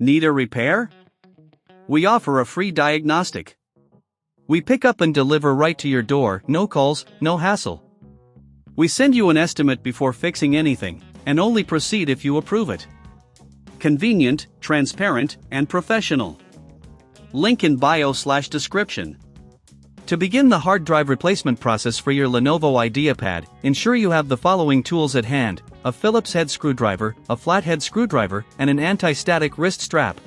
Need a repair? We offer a free diagnostic. We pick up and deliver right to your door, no calls, no hassle. We send you an estimate before fixing anything, and only proceed if you approve it. Convenient, transparent, and professional. Link in bio/description. To begin the hard drive replacement process for your Lenovo IdeaPad, ensure you have the following tools at hand: a Phillips head screwdriver, a flathead screwdriver, and an anti-static wrist strap.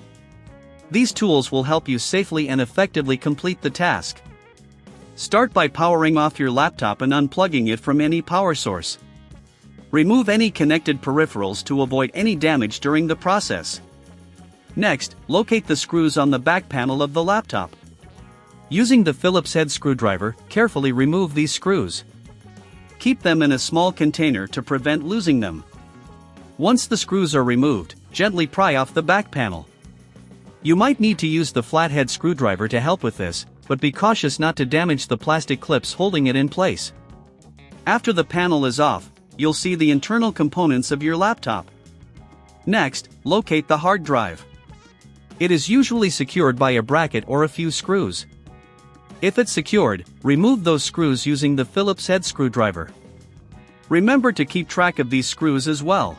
These tools will help you safely and effectively complete the task. Start by powering off your laptop and unplugging it from any power source. Remove any connected peripherals to avoid any damage during the process. Next, locate the screws on the back panel of the laptop. Using the Phillips head screwdriver, carefully remove these screws. Keep them in a small container to prevent losing them. Once the screws are removed, gently pry off the back panel. You might need to use the flathead screwdriver to help with this, but be cautious not to damage the plastic clips holding it in place. After the panel is off, you'll see the internal components of your laptop. Next, locate the hard drive. It is usually secured by a bracket or a few screws. If it's secured, remove those screws using the Phillips head screwdriver. Remember to keep track of these screws as well.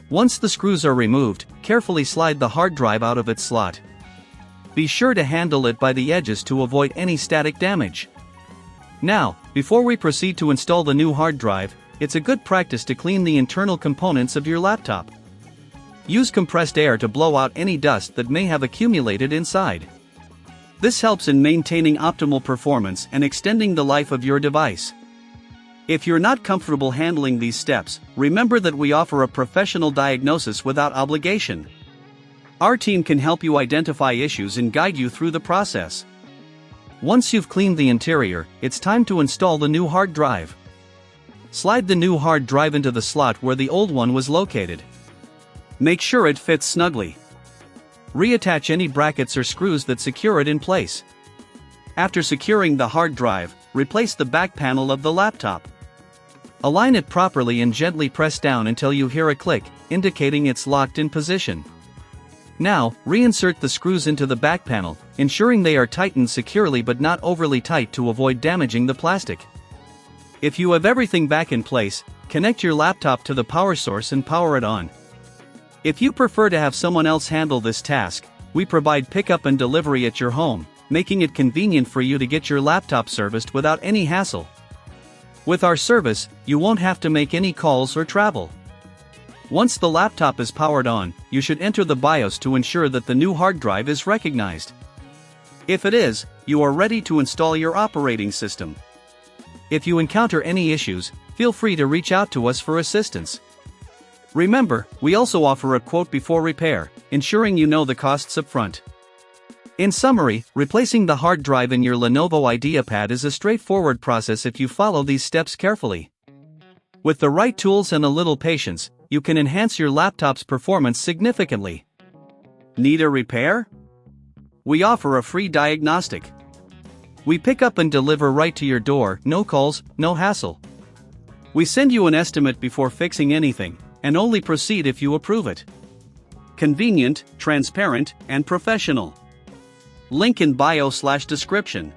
Once the screws are removed, carefully slide the hard drive out of its slot. Be sure to handle it by the edges to avoid any static damage. Now, before we proceed to install the new hard drive, it's a good practice to clean the internal components of your laptop. Use compressed air to blow out any dust that may have accumulated inside. This helps in maintaining optimal performance and extending the life of your device. If you're not comfortable handling these steps, remember that we offer a professional diagnosis without obligation. Our team can help you identify issues and guide you through the process. Once you've cleaned the interior, it's time to install the new hard drive. Slide the new hard drive into the slot where the old one was located. Make sure it fits snugly. Reattach any brackets or screws that secure it in place. After securing the hard drive, replace the back panel of the laptop. Align it properly and gently press down until you hear a click, indicating it's locked in position. Now, reinsert the screws into the back panel, ensuring they are tightened securely but not overly tight to avoid damaging the plastic. If you have everything back in place, connect your laptop to the power source and power it on. If you prefer to have someone else handle this task, we provide pickup and delivery at your home, making it convenient for you to get your laptop serviced without any hassle. With our service, you won't have to make any calls or travel. Once the laptop is powered on, you should enter the BIOS to ensure that the new hard drive is recognized. If it is, you are ready to install your operating system. If you encounter any issues, feel free to reach out to us for assistance. Remember, we also offer a quote before repair, ensuring you know the costs up front. In summary, replacing the hard drive in your Lenovo IdeaPad is a straightforward process if you follow these steps carefully. With the right tools and a little patience, you can enhance your laptop's performance significantly. Need a repair? We offer a free diagnostic. We pick up and deliver right to your door, no calls, no hassle. We send you an estimate before fixing anything, and only proceed if you approve it. Convenient, transparent, and professional. Link in bio/description.